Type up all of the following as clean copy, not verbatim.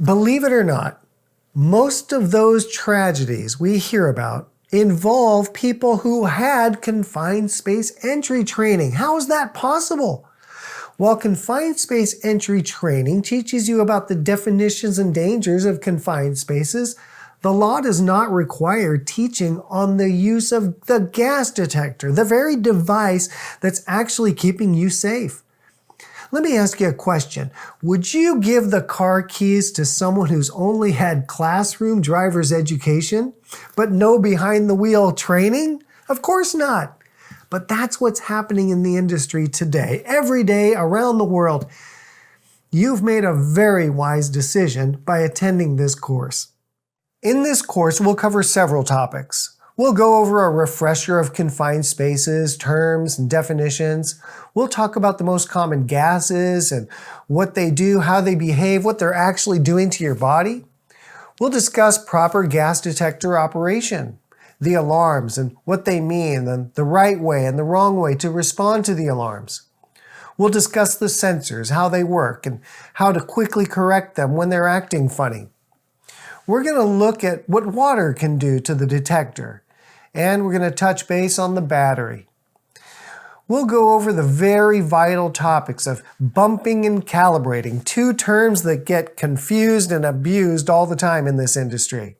Believe it or not, most of those tragedies we hear about involve people who had confined space entry training. How is that possible? While confined space entry training teaches you about the definitions and dangers of confined spaces, the law does not require teaching on the use of the gas detector, the very device that's actually keeping you safe. Let me ask you a question. Would you give the car keys to someone who's only had classroom driver's education, but no behind the wheel training? Of course not. But that's what's happening in the industry today, every day around the world. You've made a very wise decision by attending this course. In this course, we'll cover several topics. We'll go over a refresher of confined spaces, terms, and definitions. We'll talk about the most common gases and what they do, how they behave, what they're actually doing to your body. We'll discuss proper gas detector operation, the alarms and what they mean, and the right way and the wrong way to respond to the alarms. We'll discuss the sensors, how they work, and how to quickly correct them when they're acting funny. We're going to look at what water can do to the detector, and we're going to touch base on the battery. We'll go over the very vital topics of bumping and calibrating, two terms that get confused and abused all the time in this industry.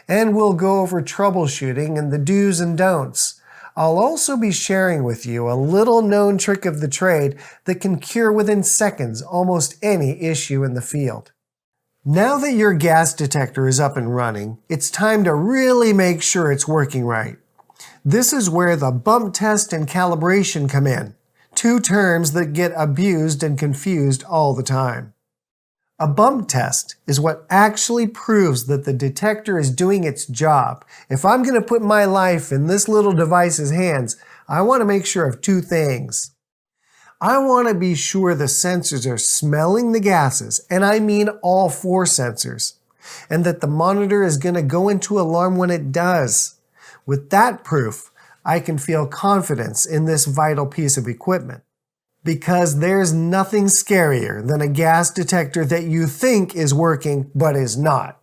And we'll go over troubleshooting and the do's and don'ts. I'll also be sharing with you a little known trick of the trade that can cure within seconds almost any issue in the field. Now that your gas detector is up and running, it's time to really make sure it's working right. This is where the bump test and calibration come in, two terms that get abused and confused all the time. A bump test is what actually proves that the detector is doing its job. If I'm going to put my life in this little device's hands, I want to make sure of two things. I want to be sure the sensors are smelling the gases, and I mean all four sensors, and that the monitor is going to go into alarm when it does. With that proof, I can feel confidence in this vital piece of equipment. Because there's nothing scarier than a gas detector that you think is working but is not.